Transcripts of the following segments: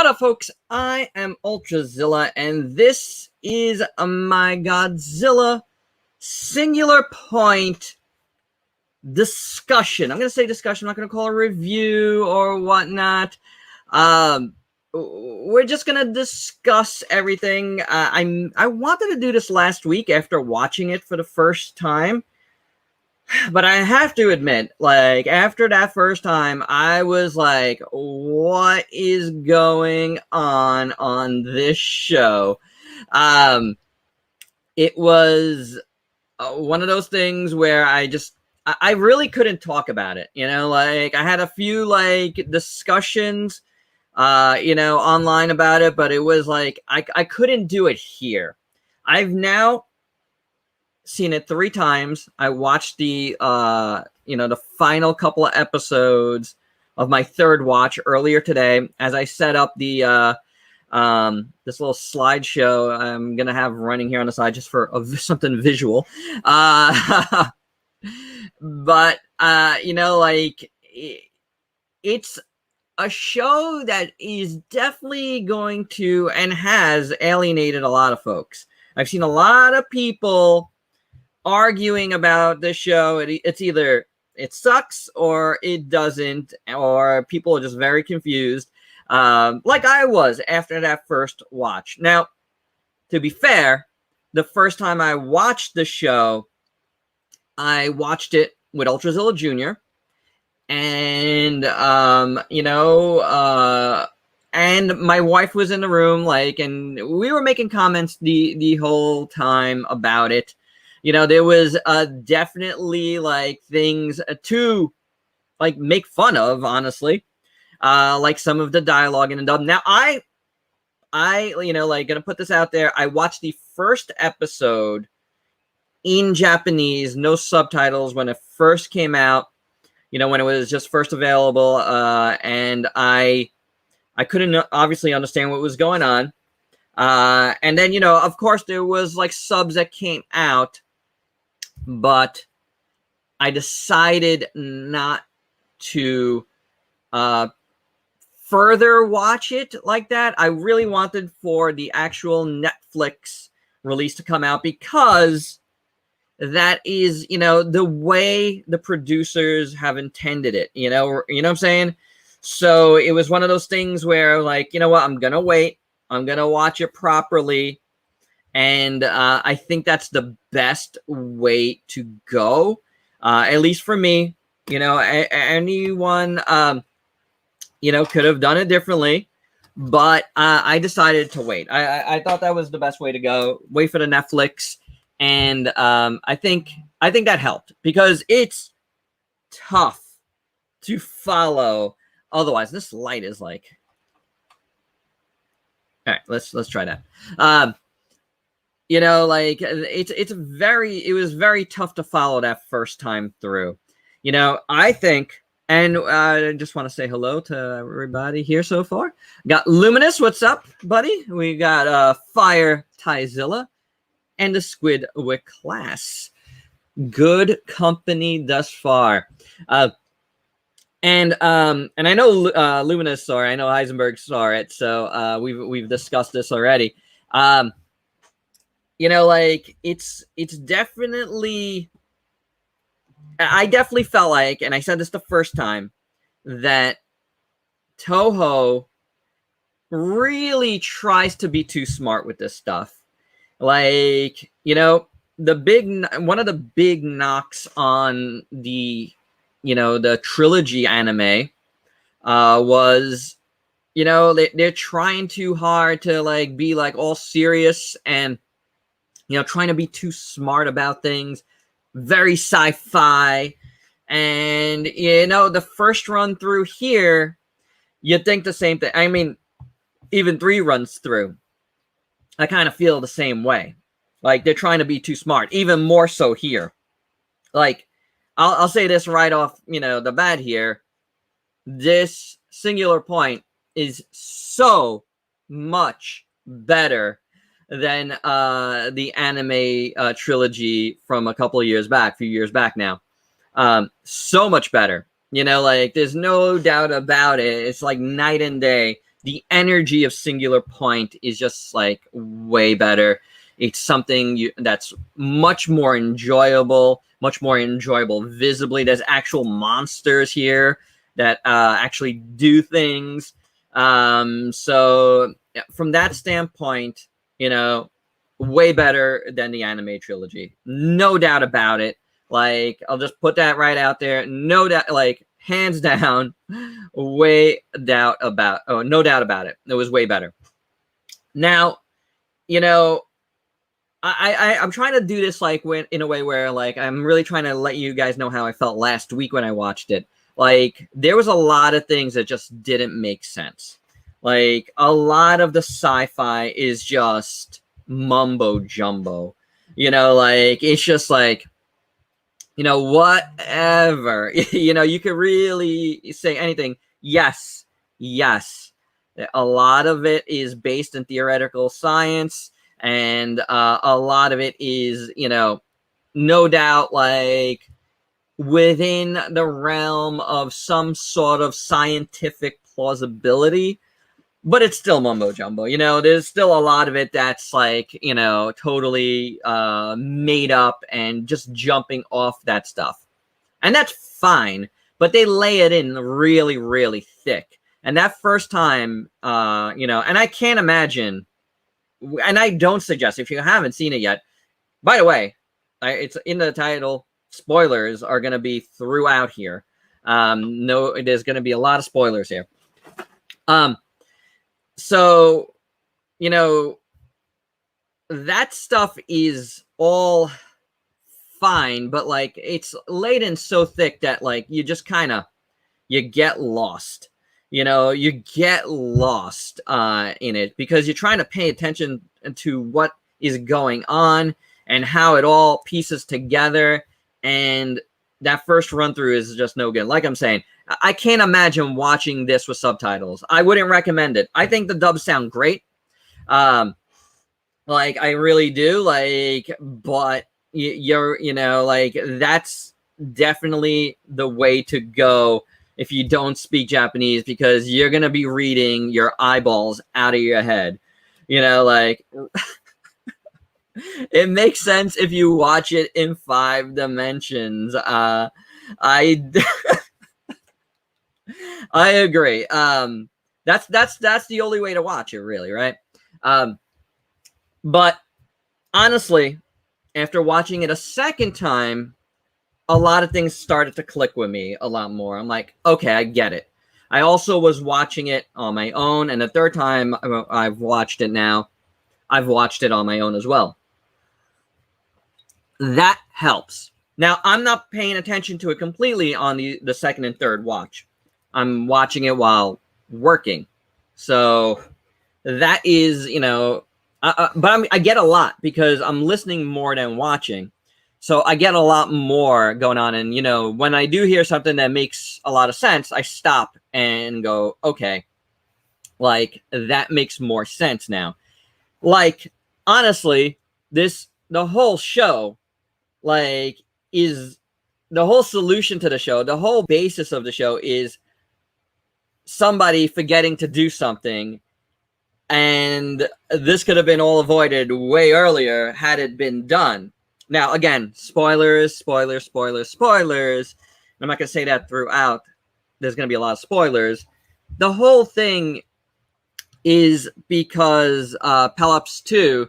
What up, folks? I am Ultrazilla, and this is my Godzilla Singular Point discussion. I'm going to say discussion. I'm not going to call it a review or whatnot. We're just going to discuss everything. I wanted to do this last week after watching it for the first time. But I have to admit, like, after that first time, I was like, what is going on this show? It was one of those things where I really couldn't talk about it. You know, like, I had a few, like, discussions, online about it, but it was like, I couldn't do it here. I've now seen it 3 times. I watched the the final couple of episodes of my third watch earlier today as I set up the this little slideshow I'm gonna have running here on the side just for something visual. But it's a show that is definitely going to and has alienated a lot of folks. I've seen a lot of people arguing about this show. It's either it sucks or it doesn't, or people are just very confused, like I was after that first watch. Now, to be fair, the first time I watched the show, I watched it with Ultrazilla Jr. and and my wife was in the room, and we were making comments the whole time about it. You know, there was definitely things to make fun of, honestly, like some of the dialogue in the dub. Now, I gonna put this out there. I watched the first episode in Japanese, no subtitles, when it first came out. You know, when it was just first available, and I couldn't obviously understand what was going on. And then, of course, there was subs that came out. But I decided not to further watch it like that. I really wanted for the actual Netflix release to come out, because that is, the way the producers have intended it. You know what I'm saying? So it was one of those things where, you know what, I'm gonna wait. I'm gonna watch it properly. And I think that's the best way to go, at least for me. Anyone, could have done it differently, but I decided to wait. I thought that was the best way to go. Wait for the Netflix, and I think that helped, because it's tough to follow. Otherwise, this light is all right. Let's try that. It was very tough to follow that first time through. I think, and I just want to say hello to everybody here so far. Got Luminous, what's up, buddy? We got Fire Tyzilla and the Squid with Class. Good company thus far. And I know Luminous saw it. I know Heisenberg saw it. So we've discussed this already. It's definitely, I definitely felt like, and I said this the first time, that Toho really tries to be too smart with this stuff. One of the big knocks on the trilogy anime was, they're trying too hard to be all serious and trying to be too smart about things, very sci-fi. And, the first run through here, you'd think the same thing. I mean, even 3 runs through, I kind of feel the same way. They're trying to be too smart, even more so here. I'll say this right off, the bat here. This Singular Point is so much better than the anime trilogy from a few years back now. So much better. There's no doubt about it. It's like night and day. the energy of Singular Point is just like way better. It's something that's much more enjoyable visibly. There's actual monsters here that actually do things. So from that standpoint, you know, way better than the anime trilogy. No doubt about it. Like, I'll just put that right out there. No doubt, like, hands down, no doubt about it. It was way better. Now, you know, I'm trying to do this like in a way where like I'm really trying to let you guys know how I felt last week when I watched it. Like, there was a lot of things that just didn't make sense. Like, a lot of the sci-fi is just mumbo jumbo. You know, like, it's just like, you know, whatever. You know, you could really say anything. Yes. A lot of it is based in theoretical science, and a lot of it is, you know, no doubt, like, within the realm of some sort of scientific plausibility, but it's still mumbo jumbo. You know, there's still a lot of it that's like, you know, totally made up and just jumping off that stuff. And that's fine, but they lay it in really, really thick. And that first time, you know, and I can't imagine, and I don't suggest, if you haven't seen it yet, by the way, it's in the title, spoilers are going to be throughout here. No, there's going to be a lot of spoilers here. So, you know, that stuff is all fine, but like, it's laid in so thick that like you just kind of, you get lost. You know, you get lost in it because you're trying to pay attention to what is going on and how it all pieces together. And that first run through is just no good. Like I'm saying, I can't imagine watching this with subtitles. I wouldn't recommend it. I think the dubs sound great. Like, I really do. Like, but you know, like, that's definitely the way to go if you don't speak Japanese, because you're going to be reading your eyeballs out of your head. You know, like, it makes sense if you watch it in 5 dimensions. I agree. That's the only way to watch it, really, right? But honestly, after watching it a second time, a lot of things started to click with me a lot more. I'm like, okay, I get it. I also was watching it on my own, and the third time I've watched it now, I've watched it on my own as well. That helps. Now, I'm not paying attention to it completely on the second and third watch. I'm watching it while working. So that is, you know, but I get a lot because I'm listening more than watching. So I get a lot more going on. And, you know, when I do hear something that makes a lot of sense, I stop and go, okay, like, that makes more sense now. Like, honestly, the whole show, like, is the whole solution to the show, the whole basis of the show is somebody forgetting to do something. And this could have been all avoided way earlier had it been done. Now, again, spoilers. I'm not going to say that throughout. There's going to be a lot of spoilers. The whole thing is because Pelops 2,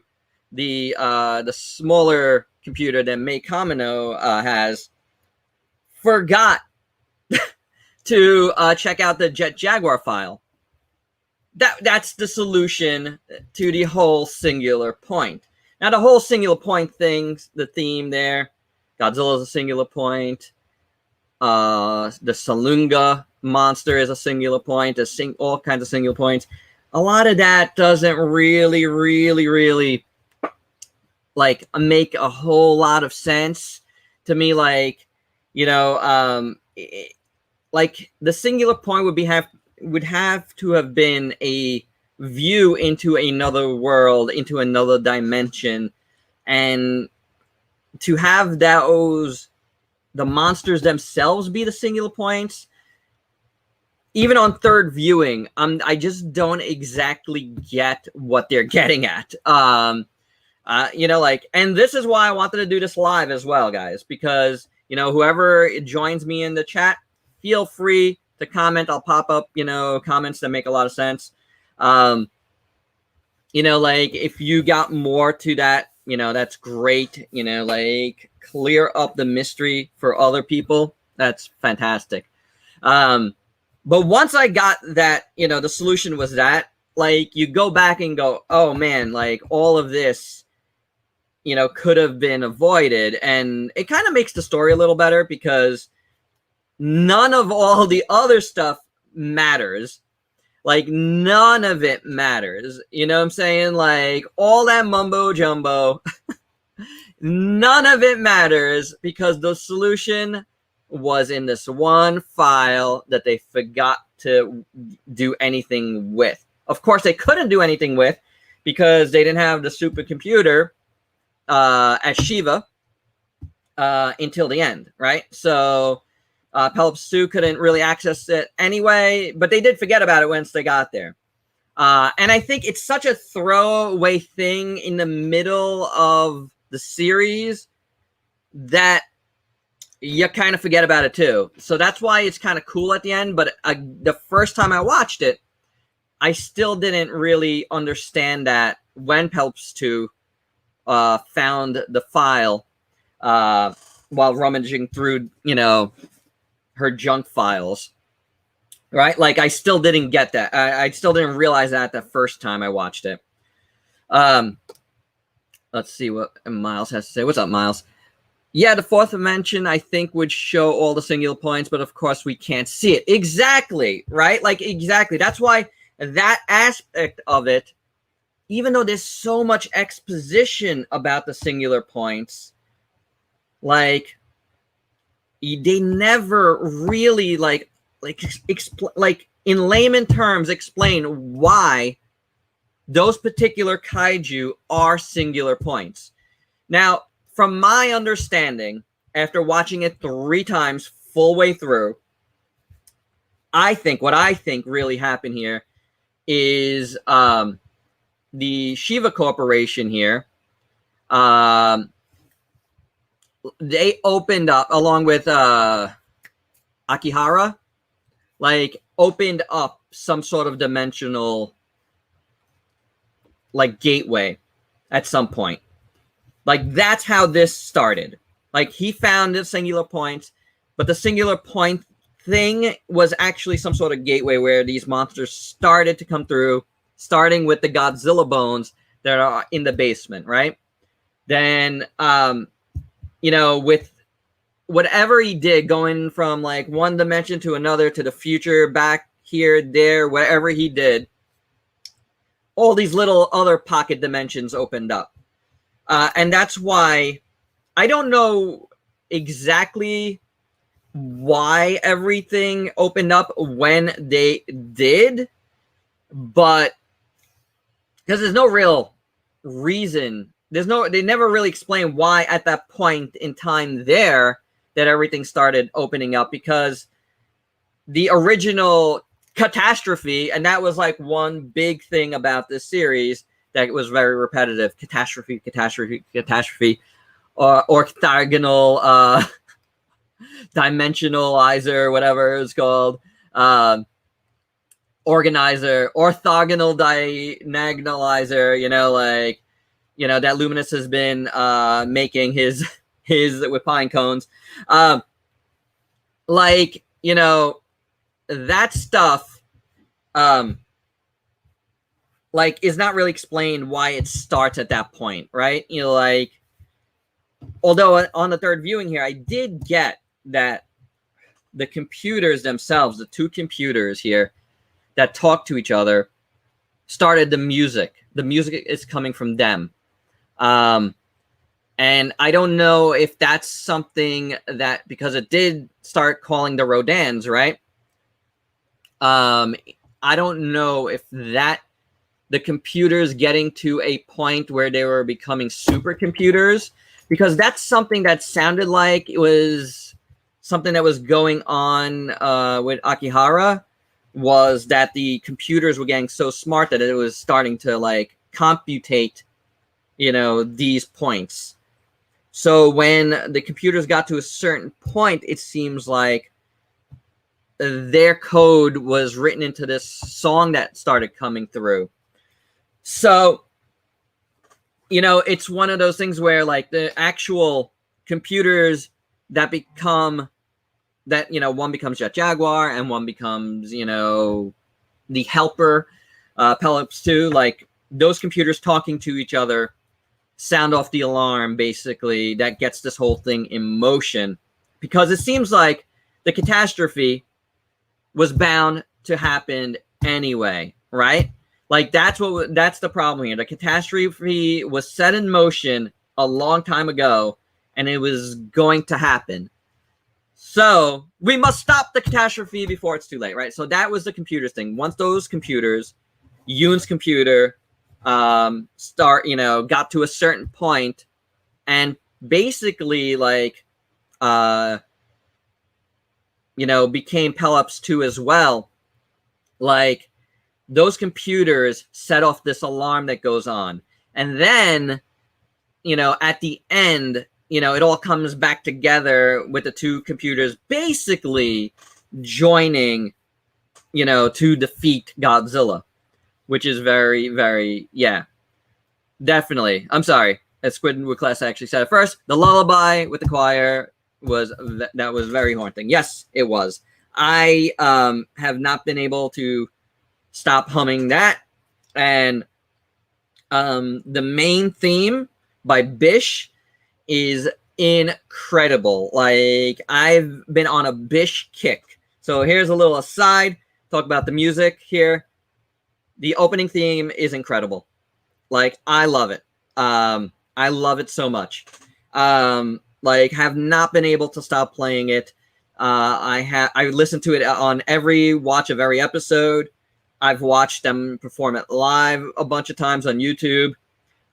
the smaller computer that Mei Kamino has, forgot to check out the Jet Jaguar file. That's the solution to the whole Singular Point. Now, the whole Singular Point thing, the theme there, Godzilla's a singular point. The Salunga monster is a singular point. All kinds of singular points. A lot of that doesn't really, like, make a whole lot of sense to me. Like, you know, like, the singular point would have to have been a view into another world, into another dimension, and to have the monsters themselves be the singular points, even on third viewing, I just don't exactly get what they're getting at. You know, like, and this is why I wanted to do this live as well, guys, because, you know, whoever joins me in the chat, feel free to comment. I'll pop up, you know, comments that make a lot of sense. You know, like, if you got more to that, you know, that's great. You know, like, clear up the mystery for other people. That's fantastic. But once I got that, you know, the solution was that, like, you go back and go, oh man, like, all of this, you know, could have been avoided. And it kind of makes the story a little better because none of all the other stuff matters. Like, none of it matters. You know what I'm saying? Like, all that mumbo jumbo, none of it matters because the solution was in this one file that they forgot to do anything with. Of course, they couldn't do anything with because they didn't have the supercomputer at Shiva until the end, right? So Pelops 2 couldn't really access it anyway, but they did forget about it once they got there. And I think it's such a throwaway thing in the middle of the series that you kind of forget about it too. So that's why it's kind of cool at the end. But the first time I watched it, I still didn't really understand that when Pelops 2 found the file while rummaging through, you know, her junk files, right? Like, I still didn't get that. I still didn't realize that the first time I watched it. Let's see what Miles has to say. What's up, Miles? Yeah, the fourth dimension, I think, would show all the singular points, but of course we can't see it. Exactly, right? Like, exactly. That's why that aspect of it, even though there's so much exposition about the singular points, like, they never really, like in layman terms, explain why those particular kaiju are singular points. Now, from my understanding, after watching it 3 times full way through, what I think really happened here is the Shiva Corporation here, they opened up, along with Akihara, like, opened up some sort of dimensional, like, gateway at some point. Like, that's how this started. Like, he found the singular points, but the singular point thing was actually some sort of gateway where these monsters started to come through, starting with the Godzilla bones that are in the basement, right? Then, you know, with whatever he did, going from, like, one dimension to another, to the future, back here, there, whatever he did, all these little other pocket dimensions opened up. And that's why I don't know exactly why everything opened up when they did, but because there's no real reason. They never really explain why at that point in time there that everything started opening up, because the original catastrophe, and that was like one big thing about this series that was very repetitive, catastrophe, or orthogonal dimensionalizer, whatever it's called, organizer, orthogonal diagonalizer, you know, like, you know, that Luminous has been making his with pine cones. Like, you know, that stuff like is not really explained why it starts at that point, right? You know, like, although on the third viewing here, I did get that the computers themselves, the 2 computers here that talk to each other, started the music. The music is coming from them. And I don't know if that's something that, because it did start calling the Rodans, right? I don't know if that the computers getting to a point where they were becoming supercomputers, because that's something that sounded like it was something that was going on with Akihara. was that the computers were getting so smart that it was starting to like computate, you know, these points. So when the computers got to a certain point, it seems like their code was written into this song that started coming through. So, you know, it's one of those things where like the actual computers that become that, you know, one becomes Jet Jaguar and one becomes, you know, the helper, Pelops 2, like those computers talking to each other sound off the alarm, basically, that gets this whole thing in motion. Because it seems like the catastrophe was bound to happen anyway, right? Like that's the problem here. The catastrophe was set in motion a long time ago, and it was going to happen. So we must stop the catastrophe before it's too late, right? So that was the computers thing. Once those computers, Yoon's computer, got to a certain point, and basically like, became Pelops 2 as well. Like those computers set off this alarm that goes on, and then, you know, at the end, you know, it all comes back together with the two computers basically joining, you know, to defeat Godzilla, which is very, very, yeah, definitely. I'm sorry, as Squidward Class actually said it first. The lullaby with the choir was very haunting. Yes, it was. I have not been able to stop humming that, and the main theme by Bish is incredible. Like I've been on a Bish kick. So here's a little aside. Talk about the music here. The opening theme is incredible. Like I love it. I love it so much. Like have not been able to stop playing it. I listened to it on every watch of every episode. I've watched them perform it live a bunch of times on YouTube.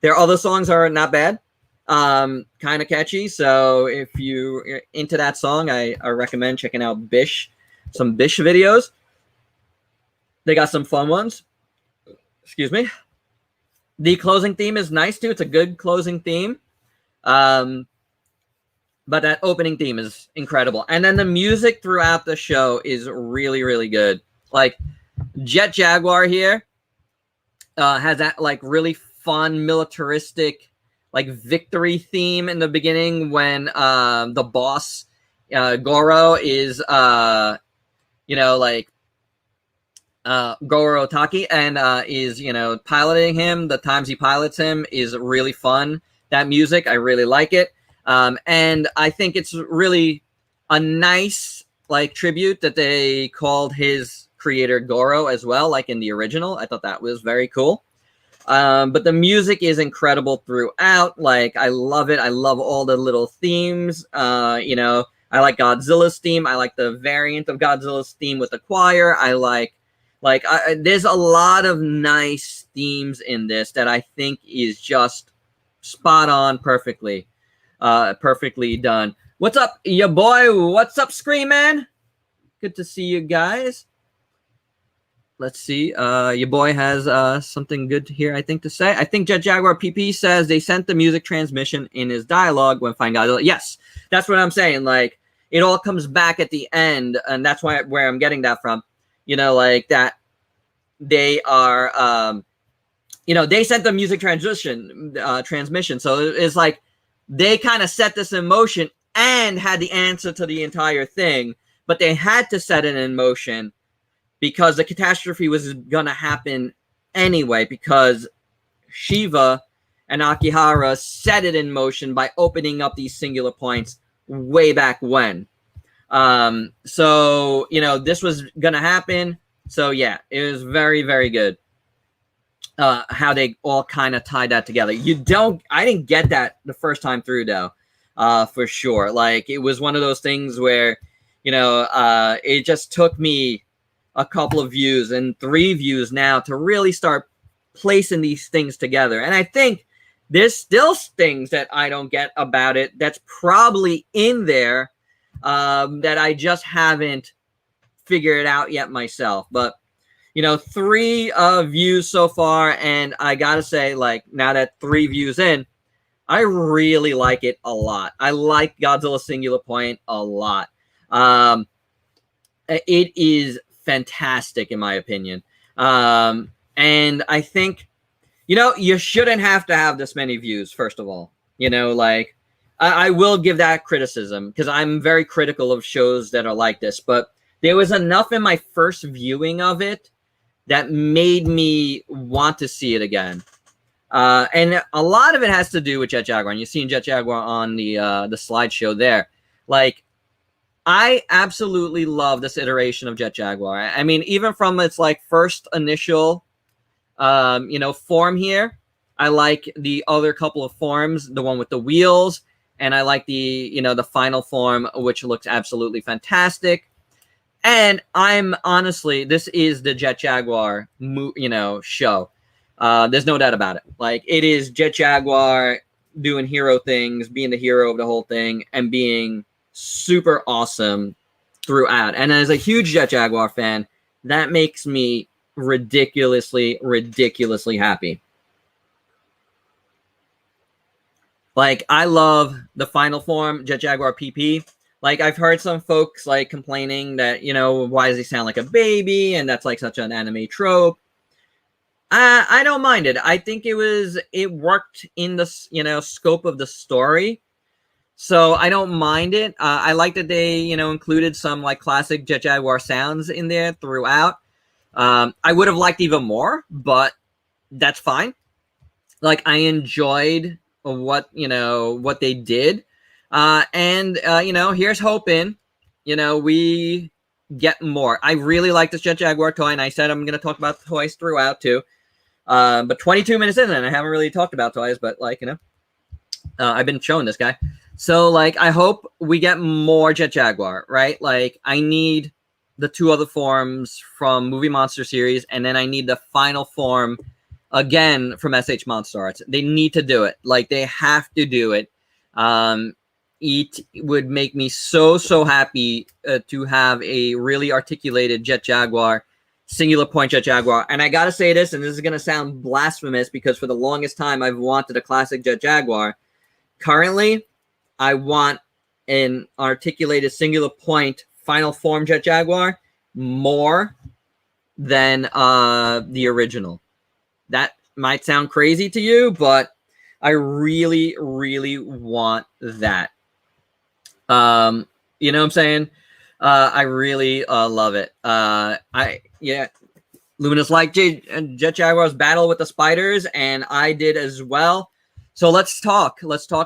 Their other songs are not bad. Kind of catchy. So if you're into that song, I recommend checking out Bish, some Bish videos. They got some fun ones. Excuse me. The closing theme is nice too. It's a good closing theme. But that opening theme is incredible. And then the music throughout the show is really, really good. Like Jet Jaguar here has that like really fun militaristic like victory theme in the beginning when the boss Goro is Goro Taki and is piloting him. The times he pilots him is really fun. That music, I really like it. And I think it's really a nice like tribute that they called his creator Goro as well, like in the original. I thought that was very cool. But the music is incredible throughout. Like I love it. I love all the little themes. I like Godzilla's theme. I like the variant of Godzilla's theme with the choir. I like there's a lot of nice themes in this that I think is just spot on, perfectly done. What's up, ya boy? What's up, Scream Man? Good to see you guys. Let's see. Your boy has something good here, I think, to say. I think Jet Jaguar PP says they sent the music transmission in his dialogue when Find Godzilla. Yes, that's what I'm saying. Like, it all comes back at the end, and that's where I'm getting that from. Like that they are, they sent the music transmission. So it's like they kind of set this in motion and had the answer to the entire thing, but they had to set it in motion because the catastrophe was going to happen anyway, because Shiva and Akihara set it in motion by opening up these singular points way back when. So, this was going to happen. So, yeah, it was very, very good how they all kind of tied that together. I didn't get that the first time through, though, for sure. Like, it was one of those things where, it just took me a couple of views and 3 views now to really start placing these things together. And I think there's still things that I don't get about it that's probably in there that I just haven't figure it out yet myself. But, you know, 3 views so far, and I gotta say, like, now that 3 views in, I really like it a lot. I like Godzilla Singular Point a lot. It is fantastic, in my opinion. And I think, you know, you shouldn't have to have this many views, first of all. You know, like, I will give that criticism, because I'm very critical of shows that are like this. But there was enough in my first viewing of it that made me want to see it again. And a lot of it has to do with Jet Jaguar. And you've seen Jet Jaguar on the slideshow there. Like, I absolutely love this iteration of Jet Jaguar. I mean, even from its like first initial, you know, form here, I like the other couple of forms, the one with the wheels, and I like the, you know, the final form, which looks absolutely fantastic. And I'm honestly, this is the Jet Jaguar, you know, show. There's no doubt about it. Like, it is Jet Jaguar doing hero things, being the hero of the whole thing, and being super awesome throughout. And as a huge Jet Jaguar fan, that makes me ridiculously happy. Like, I love the final form, Jet Jaguar PP. Like, I've heard some folks like complaining that, you know, why does he sound like a baby? And that's like such an anime trope. I don't mind it. I think it worked in the, you know, scope of the story. So I don't mind it. I like that they, you know, included some like classic Jet Jaguar sounds in there throughout. I would have liked even more, but that's fine. Like, I enjoyed what, you know, what they did. And you know, here's hoping, you know, we get more. I really like this Jet Jaguar toy, and I said I'm going to talk about the toys throughout too. But 22 minutes in, and I haven't really talked about toys, but like, you know, I've been showing this guy. So like, I hope we get more Jet Jaguar, right? Like, I need the 2 other forms from Movie Monster series, and then I need the final form again from SH Monster Arts. They need to do it. Like, they have to do it. It would make me so happy to have a really articulated Jet Jaguar, Singular Point Jet Jaguar. And I gotta say this, and this is gonna sound blasphemous, because for the longest time I've wanted a classic Jet Jaguar. Currently, I want an articulated Singular Point final form Jet Jaguar more than the original. That might sound crazy to you, but I really want that. You know what I'm saying? I really love it. Luminous liked Jet Jaguar's battle with the spiders, and I did as well. So let's talk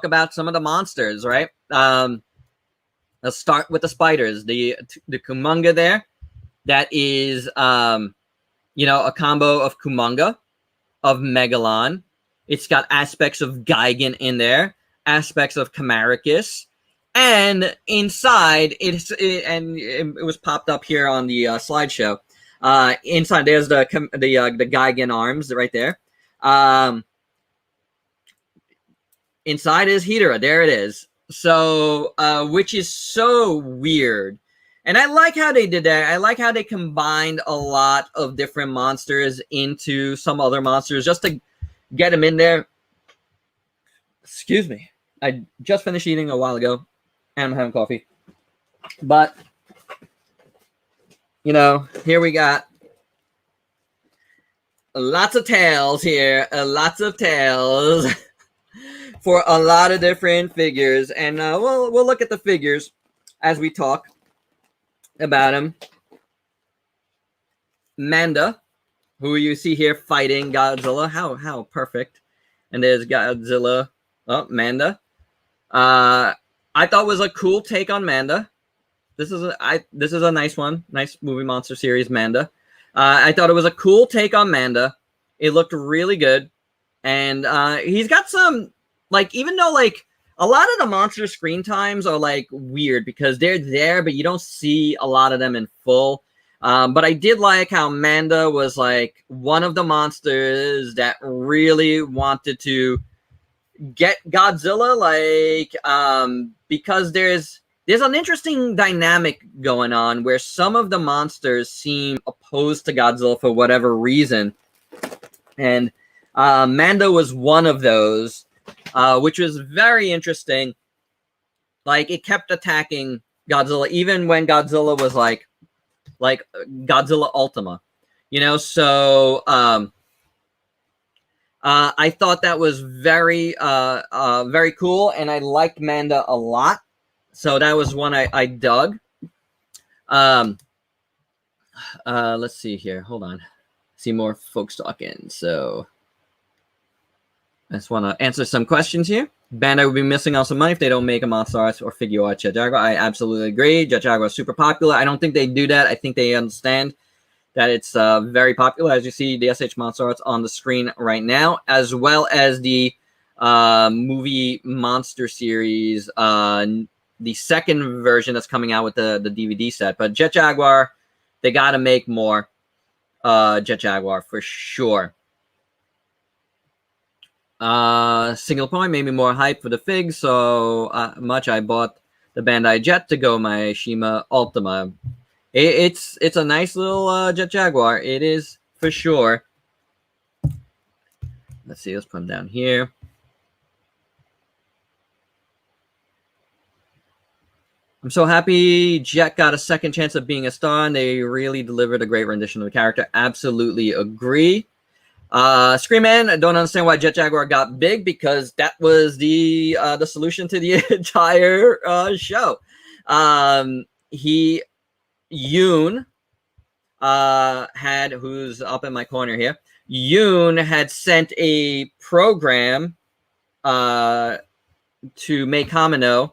about some of the monsters, right? Let's start with the spiders. The Kumonga there, that is you know, a combo of Kumonga, of Megalon. It's got aspects of Gigan in there, aspects of Camaricus, and inside it was popped up here on the slideshow. Inside there's the Gigan arms right there. Inside is Hedorah. There it is. So, which is so weird. And I like how they did that. I like how they combined a lot of different monsters into some other monsters just to get them in there. Excuse me. I just finished eating a while ago, and I'm having coffee. But, you know, here we got lots of tails here. Lots of tails. For a lot of different figures, and we'll look at the figures as we talk about them. Manda, who you see here fighting Godzilla, how perfect! And there's Godzilla. Oh, Manda. I thought was a cool take on Manda. This is a nice one, nice Movie Monster series Manda. I thought it was a cool take on Manda. It looked really good, and he's got some. Like, even though, like, a lot of the monster screen times are, like, weird because they're there, but you don't see a lot of them in full. But I did like how Manda was, like, one of the monsters that really wanted to get Godzilla, like, because there's there's an interesting dynamic going on where some of the monsters seem opposed to Godzilla for whatever reason. And Mando was one of those, which was very interesting. Like, it kept attacking Godzilla, even when Godzilla was like Godzilla Ultima, you know? So I thought that was very cool, and I liked Manda a lot. So that was one I dug. Let's see here. Hold on. See more folks talking. So I just want to answer some questions here. Bandai would be missing out some money if they don't make a monster arts or figure art Jet Jaguar. I absolutely agree. Jet Jaguar is super popular. I don't think they do that. I think they understand that it's very popular. As you see, the SH monster arts on the screen right now, as well as the movie monster series, the second version that's coming out with the DVD set. But Jet Jaguar, they got to make more Jet Jaguar for sure. Single point made me more hype for the fig, so much I bought the Bandai Jet to go my Shima Ultima. It's a nice little Jet Jaguar. It is for sure. Let's see. Let's put him down here. I'm so happy Jet got a second chance of being a star, and they really delivered a great rendition of the character. Absolutely agree. Screamman, I don't understand why Jet Jaguar got big, because that was the solution to the entire show. Yoon had, who's up in my corner here, Yoon had sent a program to make Kamino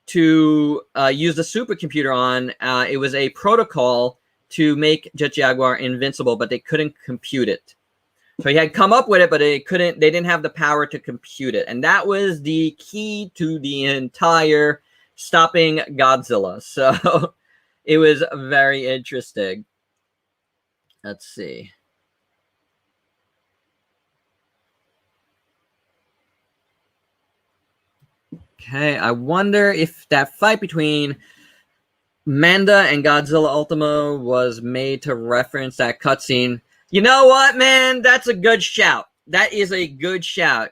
to use the supercomputer on. It was a protocol to make Jet Jaguar invincible, but they couldn't compute it. So he had come up with it, but they didn't have the power to compute it. And that was the key to the entire stopping Godzilla. So it was very interesting. Let's see. Okay, I wonder if that fight between Manda and Godzilla Ultima was made to reference that cutscene. You know what, man? That's a good shout. That is a good shout.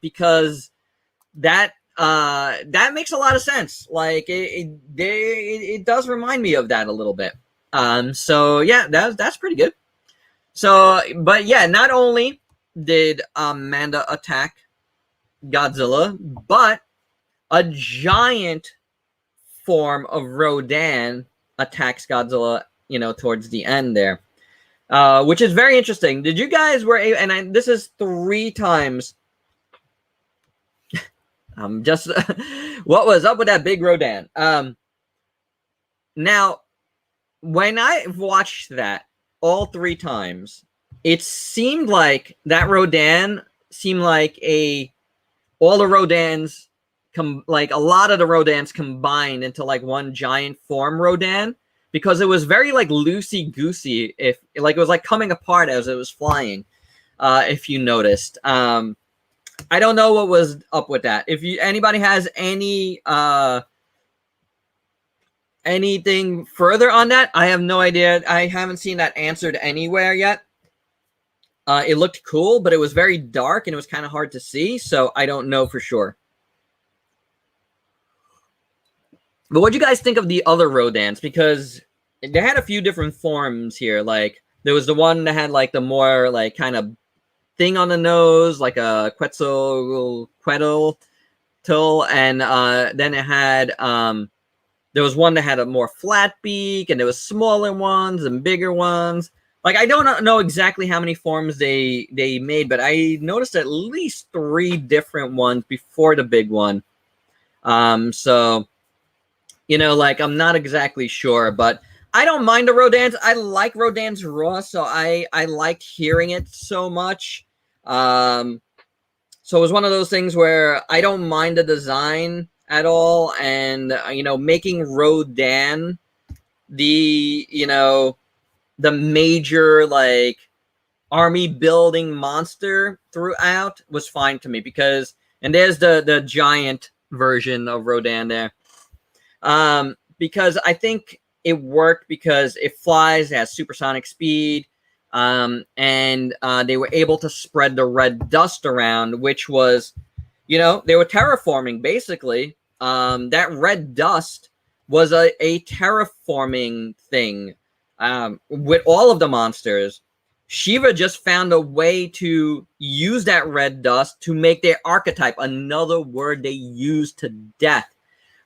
Because that makes a lot of sense. Like, it does remind me of that a little bit. So yeah, that's pretty good. So, but yeah, not only did Manda attack Godzilla, but a giant form of Rodan attacks Godzilla, you know, towards the end there. Which is very interesting. Did you guys this is 3 times. Just what was up with that big Rodan? Now, when I watched that all 3 times, it seemed like that Rodan seemed like all the Rodans like a lot of the Rodans combined into like one giant form Rodan. Because it was very like loosey-goosey, if like it was like coming apart as it was flying, if you noticed. I don't know what was up with that. If anybody has any anything further on that, I have no idea. I haven't seen that answered anywhere yet. It looked cool, but it was very dark and it was kind of hard to see, so I don't know for sure. But what do you guys think of the other Rodans? Because they had a few different forms here. Like, there was the one that had, like, the more, like, kind of thing on the nose, like a Quetzal, and then it had, there was one that had a more flat beak, and there was smaller ones and bigger ones. Like, I don't know exactly how many forms they made, but I noticed at least 3 different ones before the big one. So... you know, like, I'm not exactly sure, but I don't mind the Rodans. I like Rodans raw, so I liked hearing it so much. So it was one of those things where I don't mind the design at all, and, you know, making Rodan the major, like, army building monster throughout was fine to me, because, and there's the giant version of Rodan there. because I think it worked because it flies, it has supersonic speed, and they were able to spread the red dust around, which was, you know, they were terraforming basically. That red dust was a terraforming thing with all of the monsters. Shiva just found a way to use that red dust to make their archetype. Another word they used to death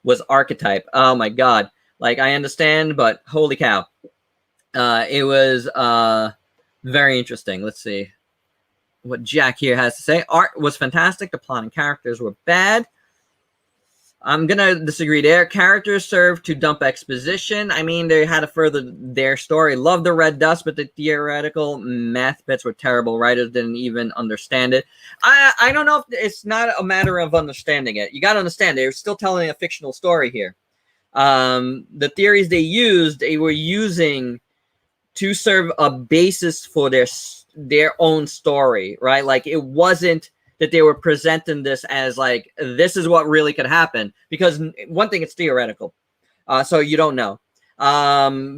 was archetype. Oh my god. Like, I understand, but holy cow. It was very interesting. Let's see what Jack here has to say. Art was fantastic. The plot and characters were bad. I'm gonna disagree there. Characters served to dump exposition. I mean, they had to further their story. Love the red dust, but the theoretical math bits were terrible. Writers didn't even understand it. I don't know if it's not a matter of understanding it. You got to understand, they're still telling a fictional story here. The theories they were using to serve a basis for their own story, right? Like, it wasn't that they were presenting this as like, this is what really could happen. Because one thing, it's theoretical. So you don't know.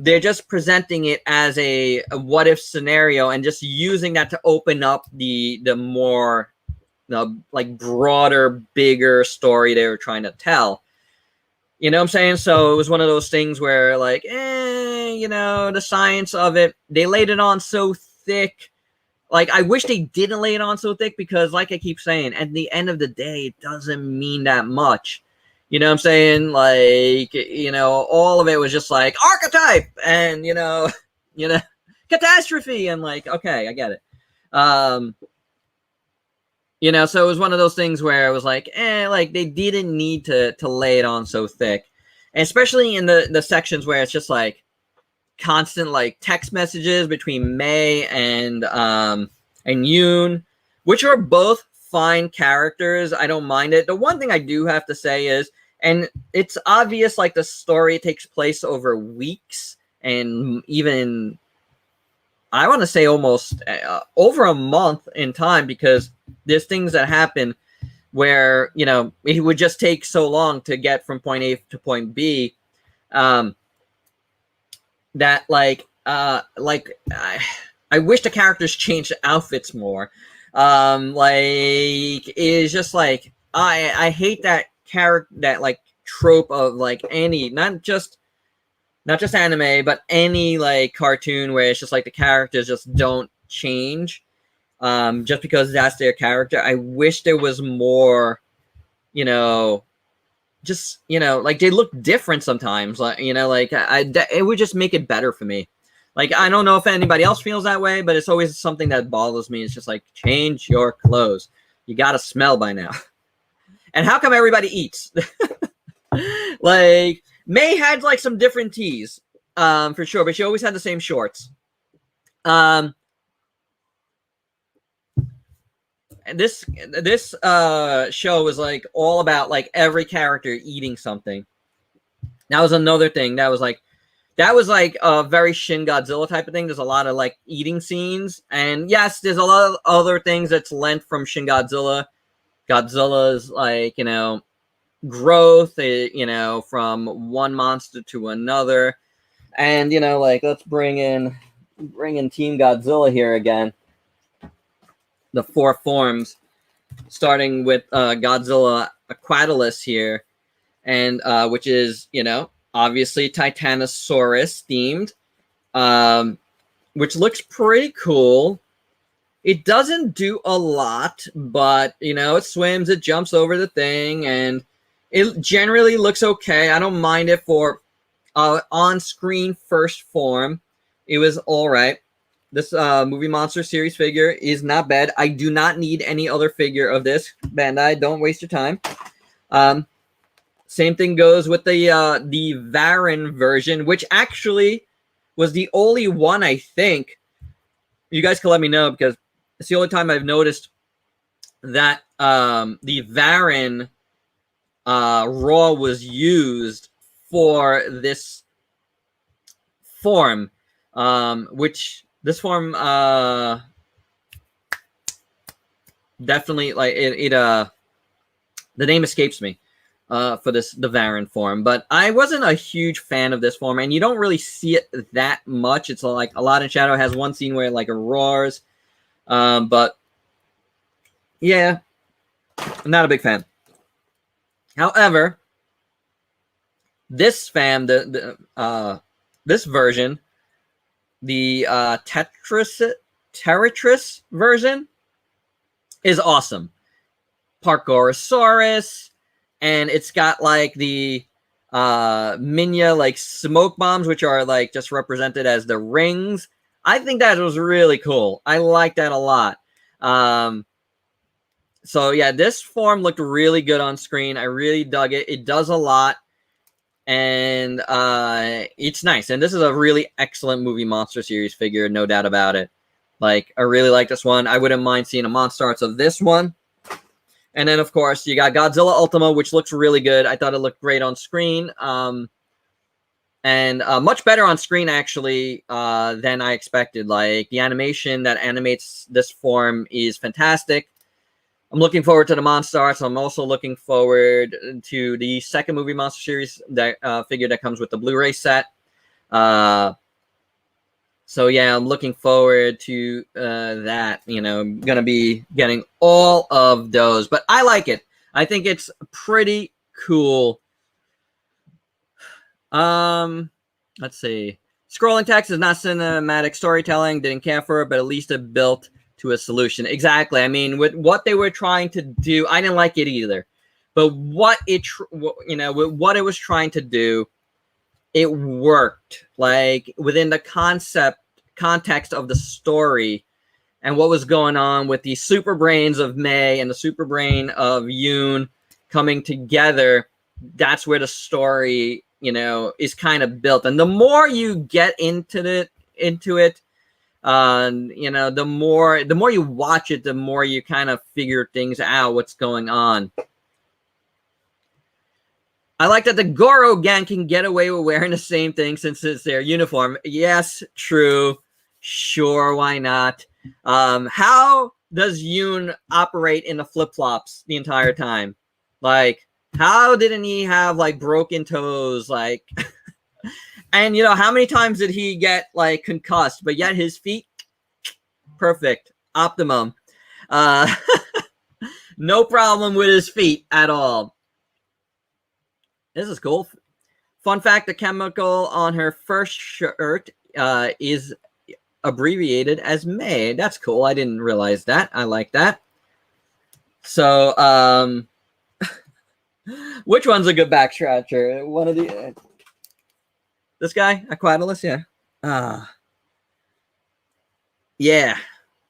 They're just presenting it as a what if scenario and just using that to open up the more like broader, bigger story they were trying to tell. You know what I'm saying? So it was one of those things where like, you know, the science of it, they laid it on so thick. Like, I wish they didn't lay it on so thick because, like I keep saying, at the end of the day, it doesn't mean that much. You know what I'm saying? Like, you know, all of it was just like archetype and, you know, catastrophe and like, okay, I get it. You know, so it was one of those things where it was like, like they didn't need to lay it on so thick. And especially in the sections where it's just like constant like text messages between May and Yoon, which are both fine characters. I don't mind it. The one thing I do have to say is, and it's obvious, like the story takes place over weeks and even, I want to say almost over a month in time, because there's things that happen where, you know, it would just take so long to get from point A to point B. That like I wish the characters changed outfits more. Like, it's just like I hate that like trope of like any, not just anime, but any like cartoon where it's just like the characters just don't change just because that's their character. I wish there was more, you know, just, you know, like they look different sometimes, like, you know, like it would just make it better for me. Like, I don't know if anybody else feels that way, but it's always something that bothers me. It's just like, change your clothes. You got to smell by now. And how come everybody eats? Like, May had like some different tees, for sure, but she always had the same shorts. This show was like all about like every character eating something. That was another thing. That was like a very Shin Godzilla type of thing. There's a lot of like eating scenes, and yes, there's a lot of other things that's lent from Shin Godzilla. Godzilla's like, you know, growth, you know, from one monster to another, and, you know, like, let's bring in Team Godzilla here again. The 4 forms, starting with Godzilla Aquatilus here, and which is, you know, obviously Titanosaurus themed, which looks pretty cool. It doesn't do a lot, but, you know, it swims, it jumps over the thing, and it generally looks okay. I don't mind it for on-screen first form. It was all right. This Movie Monster series figure is not bad. I do not need any other figure of this. Bandai, don't waste your time. Same thing goes with the Varan version, which actually was the only one, I think. You guys can let me know, because it's the only time I've noticed that the Varan Raw was used for this form, which this form definitely, like, the name escapes me. for the Varan form. But I wasn't a huge fan of this form, and you don't really see it that much. It's like a lot in shadow. It has one scene where it like roars, but yeah, I'm not a big fan. However, this fam, this version, the Terratris version, is awesome. Parkorosaurus, and it's got like the Minya like smoke bombs, which are like just represented as the rings. I think that was really cool. I like that a lot. So yeah, this form looked really good on screen. I really dug it. It does a lot, and it's nice. And this is a really excellent movie monster series figure, no doubt about it. Like, I really like this one. I wouldn't mind seeing a monster arts of this one. And then, of course, you got Godzilla Ultima, which looks really good. I thought it looked great on screen. And much better on screen, actually, than I expected. Like, the animation that animates this form is fantastic. I'm looking forward to the monster arts. I'm also looking forward to the second movie monster series that figure that comes with the Blu-ray set. So yeah, I'm looking forward to that. You know, I'm gonna be getting all of those, but I like it. I think it's pretty cool. Let's see. Scrolling text is not cinematic storytelling. Didn't care for it, but at least it built to a solution. Exactly. I mean, with what they were trying to do, I didn't like it either. But what it, with what it was trying to do, it worked. Like within the context of the story and what was going on with the super brains of May and the super brain of Yoon coming together. That's where the story, is kind of built. And the more you get into it, the more you watch it, the more you kind of figure things out, what's going on. I like that the Goro gang can get away with wearing the same thing since it's their uniform. Yes, true. Sure, why not? How does Yoon operate in the flip-flops the entire time? Like, how didn't he have, like, broken toes? Like, and, how many times did he get, like, concussed? But yet his feet, perfect. Optimum. No problem with his feet at all. This is cool. Fun fact, the chemical on her first shirt is abbreviated as May. That's cool. I didn't realize that. I like that. So, which one's a good back scratcher? One of the... this guy? Aquatilus? Yeah. Yeah.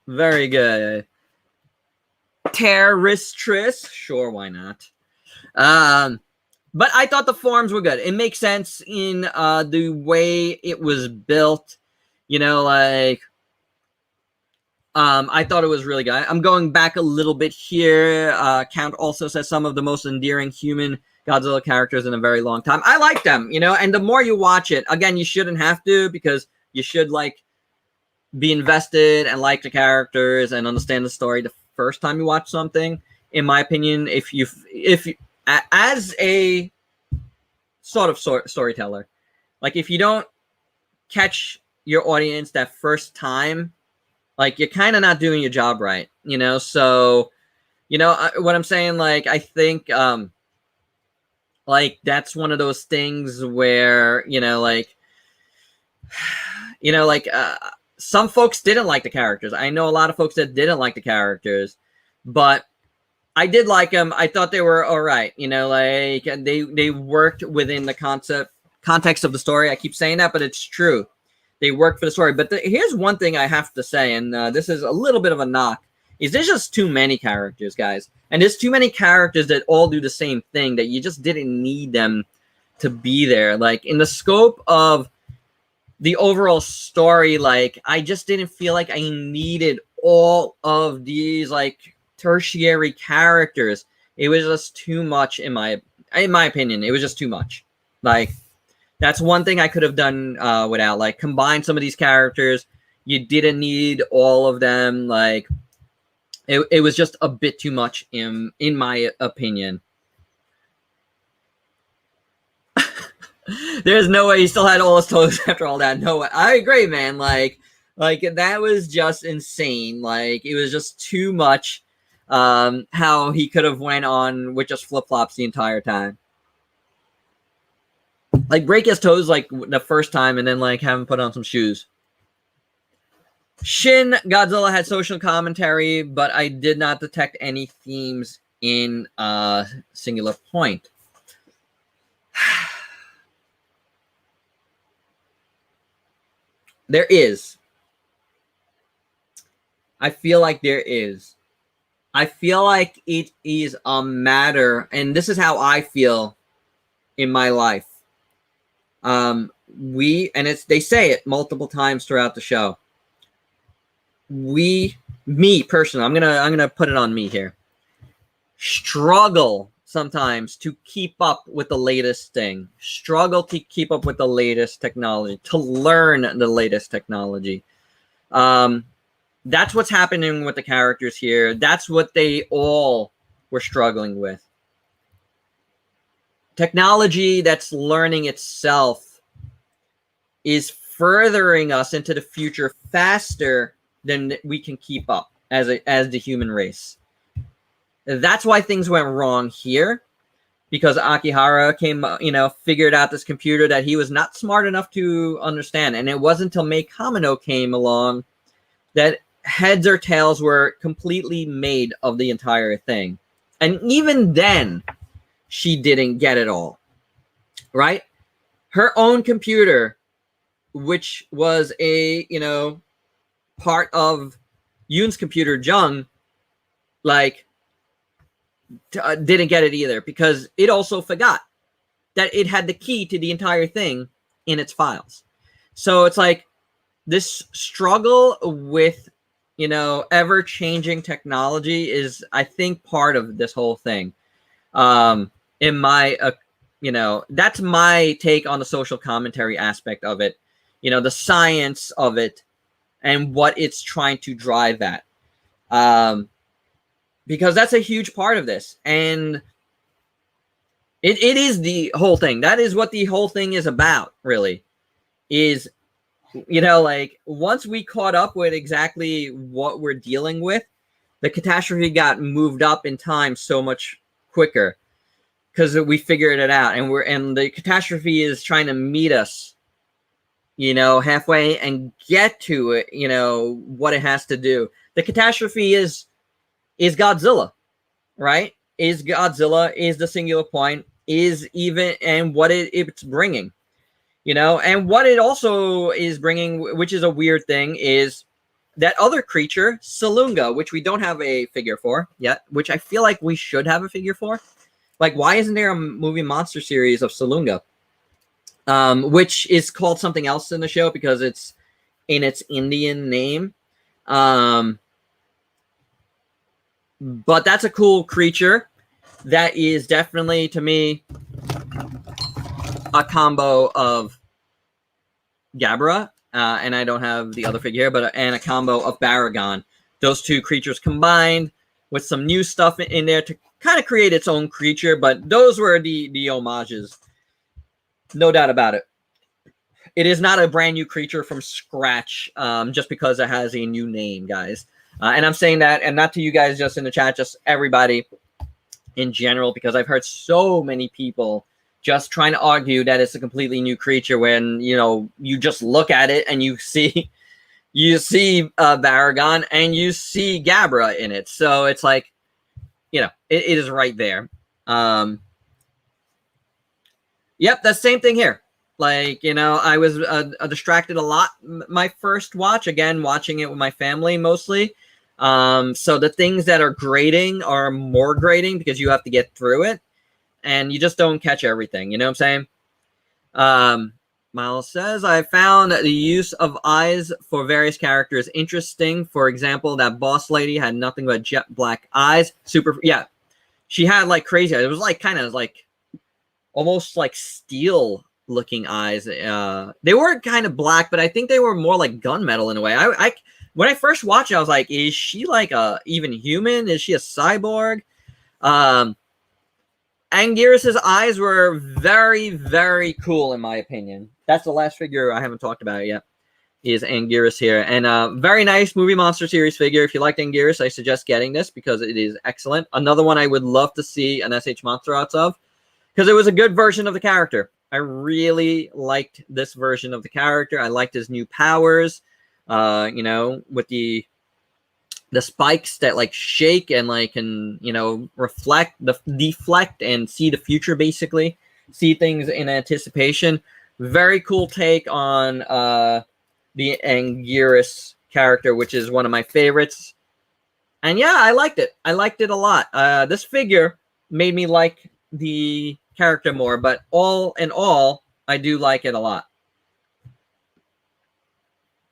Very good. Terrestris? Sure, why not? But I thought the forms were good. It makes sense in the way it was built. I thought it was really good. I'm going back a little bit here. Count also says some of the most endearing human Godzilla characters in a very long time. I like them, and the more you watch it, again, you shouldn't have to, because you should be invested and like the characters and understand the story the first time you watch something. In my opinion, if you as a sort of storyteller, like if you don't catch your audience that first time, like you're kind of not doing your job right, So, what I'm saying, like I think, like that's one of those things where some folks didn't like the characters. I know a lot of folks that didn't like the characters, but I did like them. I thought they were all right. Like they worked within the context of the story. I keep saying that, but it's true. They worked for the story. But here's one thing I have to say, and this is a little bit of a knock, is there's just too many characters, guys. And there's too many characters that all do the same thing that you just didn't need them to be there. Like in the scope of the overall story, like I just didn't feel like I needed all of these like tertiary characters. It was just too much in my opinion. It was just too much. Like that's one thing I could have done without. Like combine some of these characters. You didn't need all of them. Like it was just a bit too much in my opinion. There's no way he still had all his toes after all that. No way. I agree, man. Like that was just insane. Like it was just too much. How he could have went on with just flip flops the entire time. Like break his toes like the first time, and then like have him put on some shoes. Shin Godzilla had social commentary, but I did not detect any themes in Singular Point. There is. I feel like there is. I feel like it is a matter, and this is how I feel in my life. They say it multiple times throughout the show. Me personally, I'm gonna put it on me here. Struggle sometimes to keep up with the latest thing. Struggle to keep up with the latest technology, to learn the latest technology. That's what's happening with the characters here. That's what they all were struggling with. Technology that's learning itself is furthering us into the future faster than we can keep up as the human race. That's why things went wrong here, because Akihara figured out this computer that he was not smart enough to understand. And it wasn't until Mei Kamino came along that heads or tails were completely made of the entire thing. And even then, she didn't get it all, right? Her own computer, which was a, part of Yoon's computer, Jung, didn't get it either, because it also forgot that it had the key to the entire thing in its files. So it's like this struggle with, ever-changing technology is, I think, part of this whole thing. In my, that's my take on the social commentary aspect of it, the science of it and what it's trying to drive at. Because that's a huge part of this. And it is the whole thing. That is what the whole thing is about, really, is, once we caught up with exactly what we're dealing with, the catastrophe got moved up in time so much quicker because we figured it out. And the catastrophe is trying to meet us, halfway and get to it, what it has to do. The catastrophe is Godzilla, right? Is Godzilla, is the Singular Point, is even, and what it's bringing, and what it also is bringing, which is a weird thing, is that other creature, Salunga, which we don't have a figure for yet, which I feel like we should have a figure for. Like, why isn't there a movie monster series of Salunga? Which is called something else in the show because it's in its Indian name. But that's a cool creature that is definitely, to me, a combo of Gabra, and I don't have the other figure here, and a combo of Baragon. Those two creatures combined with some new stuff in there to kind of create its own creature, but those were the homages. No doubt about it. It is not a brand new creature from scratch just because it has a new name, guys. And I'm saying that, and not to you guys just in the chat, just everybody in general, because I've heard so many people just trying to argue that it's a completely new creature when, you just look at it and you see Baragon and you see Gabra in it. So it's like, it is right there. Yep, the same thing here. Like, I was distracted a lot my first watch, again, watching it with my family mostly. So the things that are grating are more grating because you have to get through it and you just don't catch everything. You know what I'm saying? Miles says, I found the use of eyes for various characters interesting. For example, that boss lady had nothing but jet black eyes. Yeah. She had like crazy eyes. It was like kind of like almost like steel looking eyes. They were kind of black, but I think they were more like gunmetal in a way. When I first watched it, I was like, is she like even human? Is she a cyborg? Anguirus's eyes were very, very cool in my opinion. That's the last figure I haven't talked about yet. Is Anguirus here, and very nice movie monster series figure. If you liked Anguirus, I suggest getting this because it is excellent. Another one I would love to see an SH Monster Arts of, because it was a good version of the character. I really liked this version of the character. I liked his new powers, you know, with the spikes that like shake and like can, you know, deflect and see the future, basically see things in anticipation. Very cool take on the Anguirus character, which is one of my favorites. And yeah, I liked it. I liked it a lot. This figure made me like the character more, but all in all, I do like it a lot.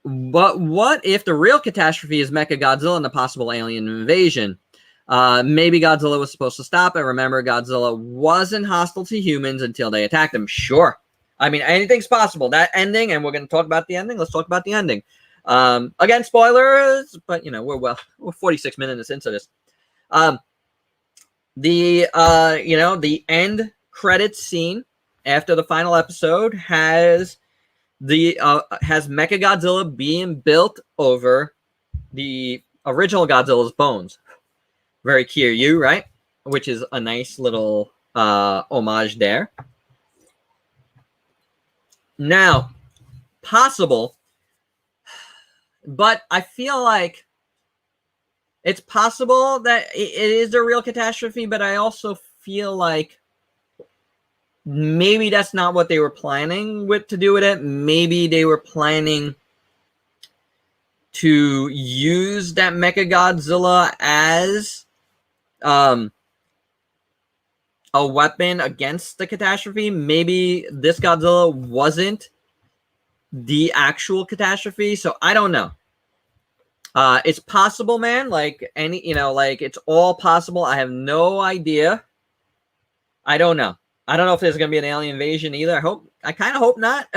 But what if the real catastrophe is Mechagodzilla and the possible alien invasion? Maybe Godzilla was supposed to stop it. Remember, Godzilla wasn't hostile to humans until they attacked him. Sure. I mean, anything's possible. That ending, and we're going to talk about the ending. Let's talk about the ending. Again, spoilers, but, you know, we're 46 minutes into this. You know, the end credits scene after the final episode has Mechagodzilla being built over the original Godzilla's bones. Very Kiryu, right? Which is a nice little homage there. Now, possible, but I feel like it's possible that it is a real catastrophe, but I also feel like maybe that's not what they were planning to do with it. Maybe they were planning to use that Mechagodzilla as a weapon against the catastrophe. Maybe this Godzilla wasn't the actual catastrophe, so I don't know. It's possible, man. Like any, you know, like it's all possible. I have no idea. I don't know. I don't know if there's gonna be an alien invasion either. I kind of hope not.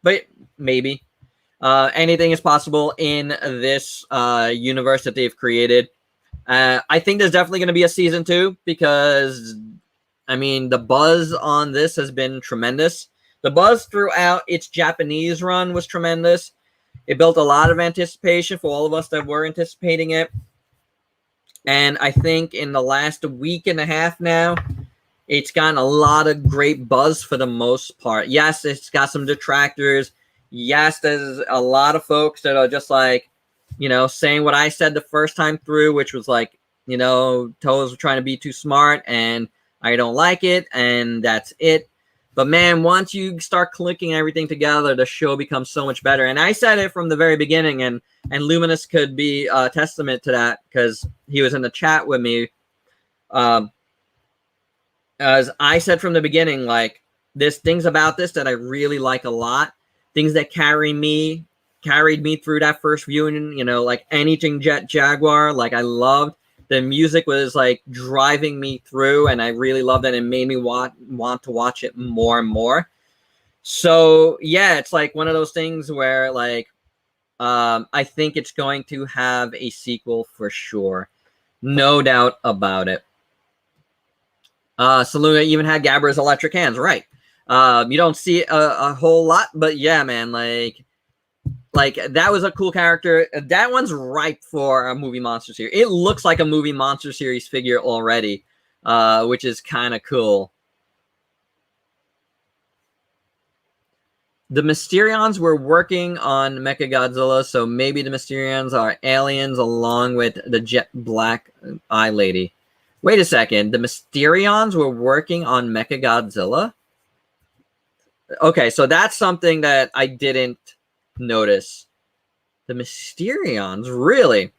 But maybe. Anything is possible in this universe that they've created. I think there's definitely going to be a season 2 because, I mean, the buzz on this has been tremendous. The buzz throughout its Japanese run was tremendous. It built a lot of anticipation for all of us that were anticipating it. And I think in the last week and a half now, it's gotten a lot of great buzz for the most part. Yes, it's got some detractors. Yes, there's a lot of folks that are just like, you know, saying what I said the first time through, which was like, you know, Toa's trying to be too smart and I don't like it, and that's it. But man, once you start clicking everything together, the show becomes so much better. And I said it from the very beginning, and Luminous could be a testament to that because he was in the chat with me. As I said from the beginning, like, there's things about this that I really like a lot. Things that carried me through that first viewing, you know, like anything Jet Jaguar, like I loved. The music was like driving me through, and I really loved it and made me want to watch it more and more. So yeah, it's like one of those things where like I think it's going to have a sequel for sure. No doubt about it. Saluna even had Gabra's electric hands, right? You don't see it a whole lot, but yeah, man, like that was a cool character. That one's ripe for a movie monster series. It looks like a movie monster series figure already, which is kind of cool. The Mysterions were working on Mechagodzilla, so maybe the Mysterions are aliens along with the jet black eye lady. Wait a second. The Mysterions were working on Mechagodzilla? Okay, so that's something that I didn't notice. The Mysterions, really?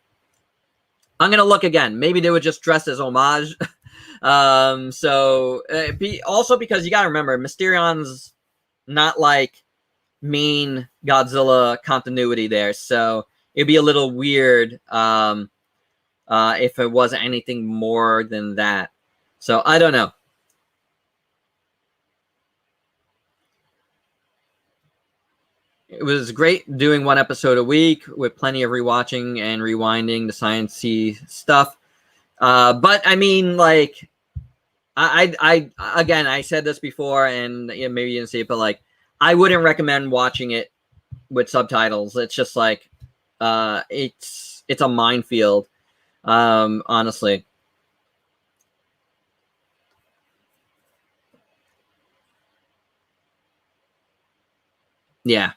I'm gonna look again. Maybe they were just dressed as homage. Also because you gotta remember, Mysterions not like main Godzilla continuity there, so it'd be a little weird if it wasn't anything more than that. So I don't know. It was great doing one episode a week with plenty of rewatching and rewinding the science-y stuff. But I mean, like, Again, I said this before, and maybe you didn't see it, but like, I wouldn't recommend watching it with subtitles. It's just like, it's a minefield, honestly. Yeah.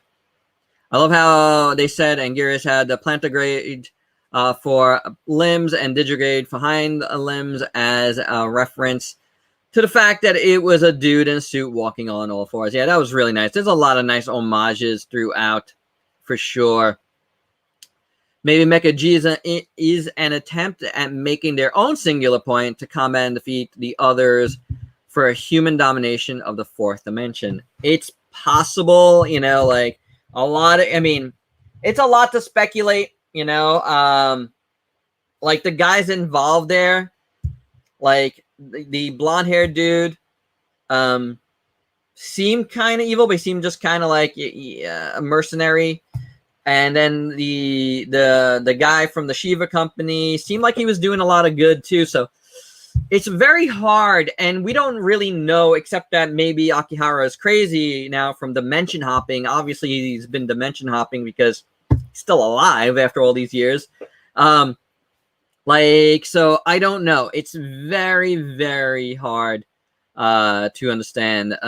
I love how they said Anguirus had the plantigrade for limbs and digigrade for hind limbs as a reference to the fact that it was a dude in a suit walking on all fours. Yeah, that was really nice. There's a lot of nice homages throughout, for sure. Maybe Mecha G is an attempt at making their own singular point to combat and defeat the others for a human domination of the fourth dimension. It's possible, like a lot of, it's a lot to speculate, like the guys involved there, like the blonde-haired dude, seemed kind of evil, but he seemed just kind of like a mercenary. And then the guy from the Shiva company seemed like he was doing a lot of good too. So it's very hard, and we don't really know, except that maybe Akihara is crazy now from dimension hopping. Obviously, he's been dimension hopping because he's still alive after all these years. So I don't know. It's very, very hard to understand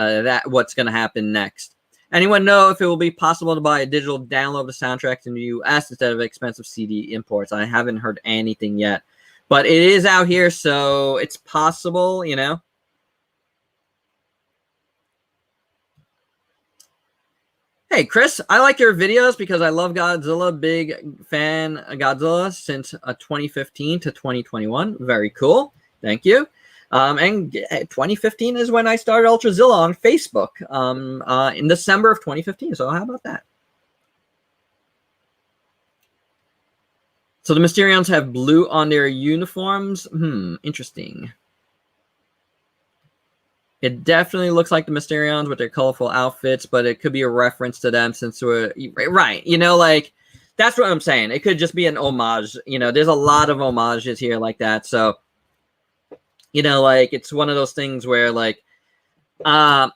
what's going to happen next. Anyone know if it will be possible to buy a digital download of the soundtrack in the US instead of expensive CD imports? I haven't heard anything yet, but it is out here, so it's possible, Hey, Chris, I like your videos because I love Godzilla. Big fan of Godzilla since 2015 to 2021. Very cool. Thank you. And 2015 is when I started Ultrazilla on Facebook in December of 2015. So how about that? So the Mysterions have blue on their uniforms. Interesting. It definitely looks like the Mysterions with their colorful outfits, but it could be a reference to them since we're right. Like that's what I'm saying. It could just be an homage. There's a lot of homages here like that. So like it's one of those things where like I'm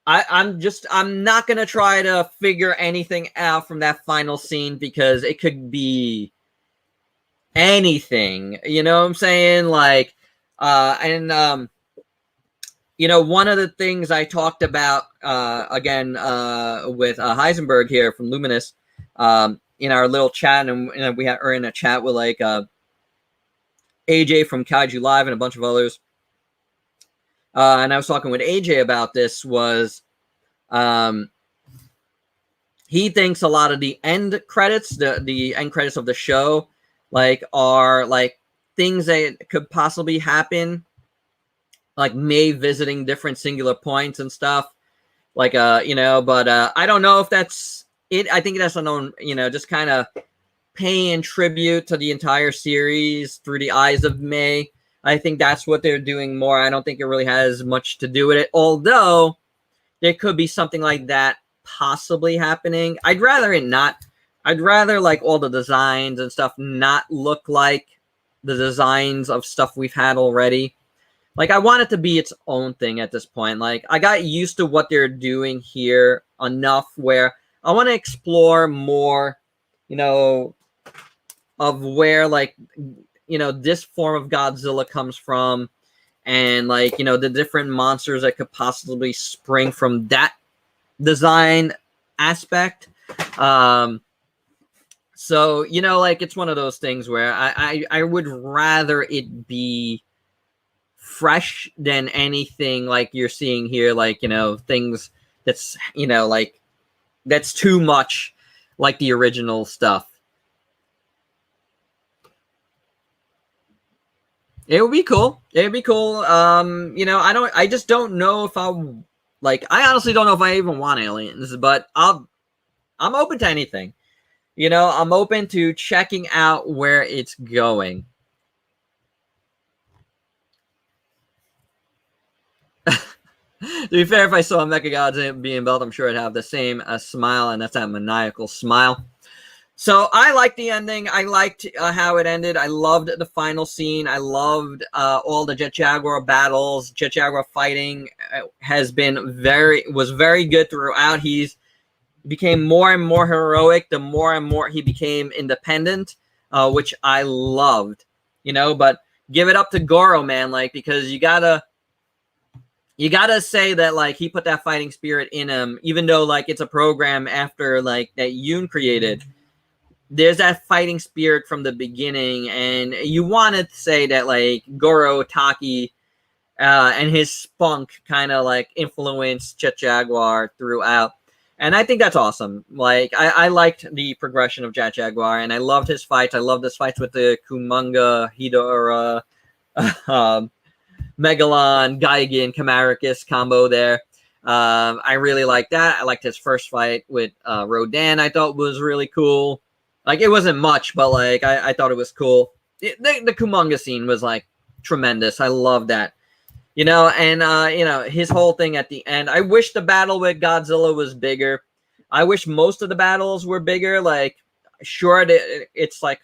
not gonna try to figure anything out from that final scene because it could be anything. You know what I'm saying? Like one of the things I talked about again with Heisenberg here from Luminous in our little chat, and we are in a chat with like AJ from Kaiju Live and a bunch of others. And I was talking with AJ about this was he thinks a lot of the end credits, the end credits of the show, like are like things that could possibly happen, like May visiting different singular points and stuff. Like but I don't know if that's it. I think that's unknown, just kind of paying tribute to the entire series through the eyes of May. I think that's what they're doing more. I don't think it really has much to do with it, although there could be something like that possibly happening. I'd rather it not. I'd rather like all the designs and stuff not look like the designs of stuff we've had already. Like I want it to be its own thing at this point. Like I got used to what they're doing here enough where I want to explore more, of where like this form of Godzilla comes from, and like the different monsters that could possibly spring from that design aspect. So like it's one of those things where I would rather it be fresh than anything like you're seeing here, like things that's like that's too much like the original stuff. It would be cool. It'd be cool. I just don't know if I honestly don't know if I even want aliens, but I'm open to anything. I'm open to checking out where it's going. To be fair, if I saw a Mechagodzilla being built, I'm sure I'd have the same smile, and that's that maniacal smile. So I liked the ending. I liked how it ended. I loved the final scene. I loved all the Jet Jaguar battles. Jet Jaguar fighting was very good throughout. He's became more and more heroic the more and more he became independent, which I loved. But give it up to Goro, man, like, because you gotta say that, like, he put that fighting spirit in him, even though, like, it's a program after, like, that Yoon created. There's that fighting spirit from the beginning, and you want to say that, like, Goro Taki and his spunk kind of, like, influenced Jet Jaguar throughout. And I think that's awesome. Like, I liked the progression of Jet Jaguar, and I loved his fights. I loved his fights with the Kumonga, Hidora, Megalon, Gaigan, Camaricus combo there. I really liked that. I liked his first fight with Rodan. I thought was really cool. Like, it wasn't much, but, like, I thought it was cool. The Kumonga scene was, like, tremendous. I love that. And his whole thing at the end. I wish the battle with Godzilla was bigger. I wish most of the battles were bigger. Like, sure, it's like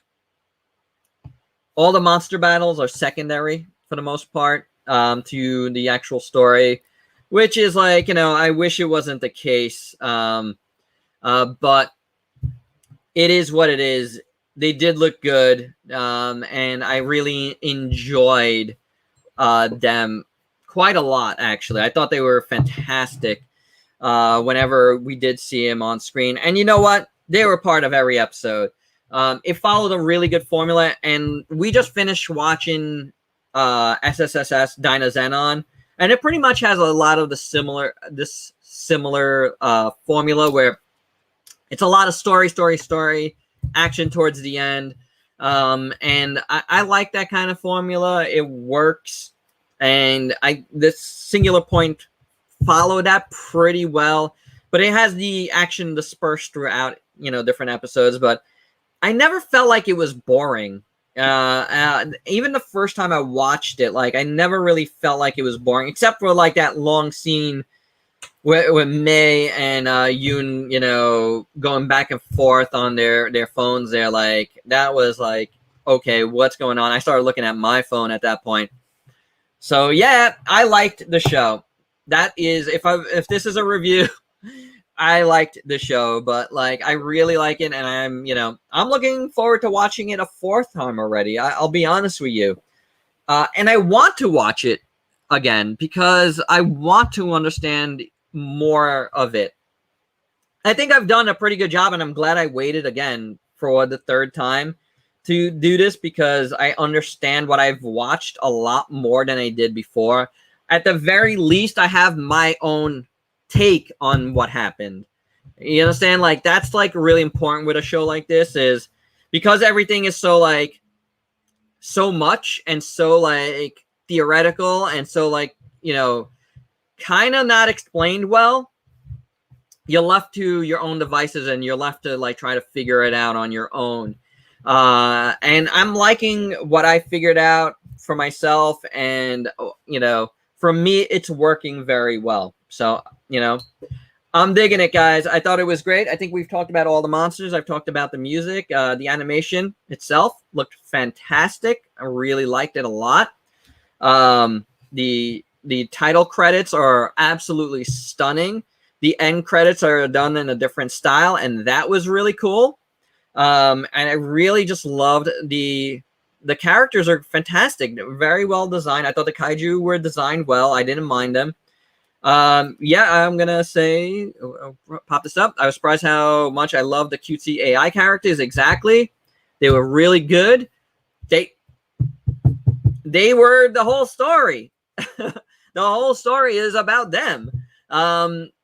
all the monster battles are secondary for the most part to the actual story, which is, like, I wish it wasn't the case. But it is what it is. They did look good, and I really enjoyed them quite a lot, actually. I thought they were fantastic whenever we did see him on screen. And you know what? They were part of every episode. It followed a really good formula, and we just finished watching SSSS Dyna Zenon, and it pretty much has a lot of similar formula where it's a lot of story, action towards the end. And I like that kind of formula. It works. And this Singular Point followed that pretty well. But it has the action dispersed throughout, different episodes. But I never felt like it was boring. Even the first time I watched it, like, I never really felt like it was boring, except for, like, that long scene with Mei and Yoon, going back and forth on their phones there. Like, that was like, okay, what's going on? I started looking at my phone at that point. So yeah, I liked the show. That is, if this is a review, I liked the show, but, like, I really like it, and I'm looking forward to watching it a fourth time already. I'll be honest with you. And I want to watch it again because I want to understand more of it. I think I've done a pretty good job, and I'm glad I waited again for the third time to do this because I understand what I've watched a lot more than I did before. At the very least, I have my own take on what happened. You understand? Like, that's, like, really important with a show like this, is because everything is so, like, so much and so, like, theoretical and so, like, kind of not explained well. You're left to your own devices, and you're left to, like, try to figure it out on your own. And I'm liking what I figured out for myself, and for me, it's working very well. So, I'm digging it, guys. I thought it was great. I think we've talked about all the monsters. I've talked about the music. The animation itself looked fantastic. I really liked it a lot. The title credits are absolutely stunning. The end credits are done in a different style, and that was really cool. And I really just loved the characters are fantastic. They're very well designed. I thought the kaiju were designed well. I didn't mind them. Yeah, I'm gonna say, pop this up. I was surprised how much I love the cutesy AI characters. Exactly, they were really good. They were the whole story. The whole story is about them.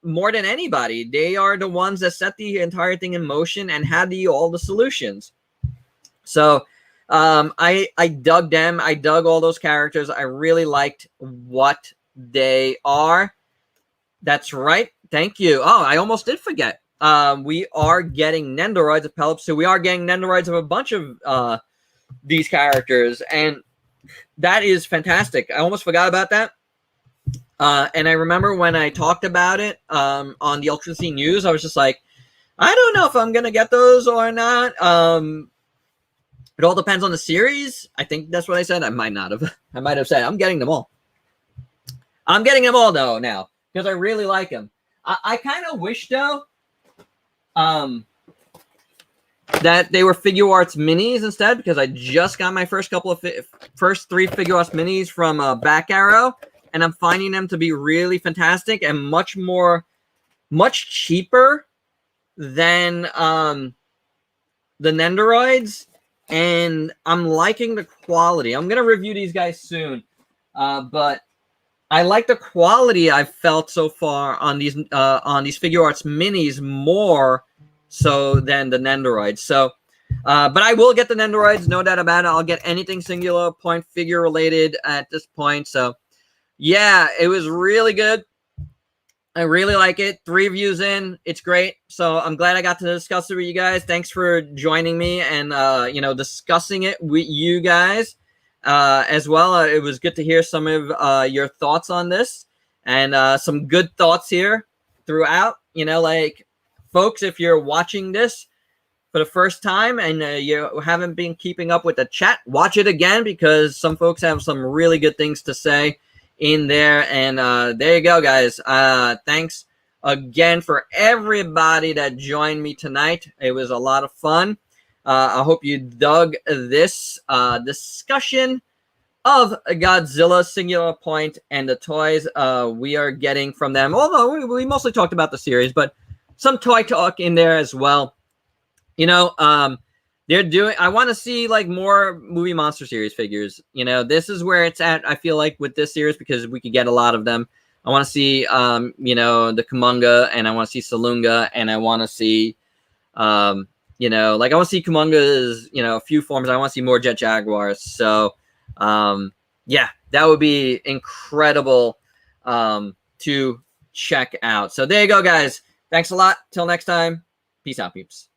More than anybody, they are the ones that set the entire thing in motion and had all the solutions. So I dug them. I dug all those characters. I really liked what they are. That's right. Thank you. Oh, I almost did forget. We are getting Nendoroids of Pelops, so we are getting Nendoroids of a bunch of these characters, and that is fantastic. I almost forgot about that. And I remember when I talked about it on the Ultrazilla news, I was just like, I don't know if I'm gonna get those or not. It all depends on the series. I think that's what I said. I might not have. I might have said I'm getting them all. I'm getting them all though now because I really like them. I kind of wish though, that they were Figure Arts minis instead, because I just got my first 3 Figure Arts minis from Back Arrow, and I'm finding them to be really fantastic and much cheaper than the Nendoroids, and I'm liking the quality. I'm gonna review these guys soon, but I like the quality I've felt so far on these Figure Arts minis more so than the Nendoroids. So, but I will get the Nendoroids, no doubt about it. I'll get anything Singular Point figure related at this point. So, yeah, it was really good. I really like it. 3 reviews in, it's great. So I'm glad I got to discuss it with you guys. Thanks for joining me and discussing it with you guys as well. It was good to hear some of your thoughts on this and some good thoughts here throughout. Like, folks, if you're watching this for the first time and you haven't been keeping up with the chat, watch it again because some folks have some really good things to say in there. And there you go, guys. Thanks again for everybody that joined me tonight. It was a lot of fun. I hope you dug this discussion of Godzilla Singular Point and the toys we are getting from them. Although we mostly talked about the series, but some toy talk in there as well. They're doing. I want to see like more movie monster series figures. This is where it's at. I feel like with this series because we could get a lot of them. I want to see, the Kumonga, and I want to see Salunga, and I want to see, I want to see Kumonga's, a few forms. I want to see more Jet Jaguars. So, yeah, that would be incredible to check out. So there you go, guys. Thanks a lot. Till next time. Peace out, peeps.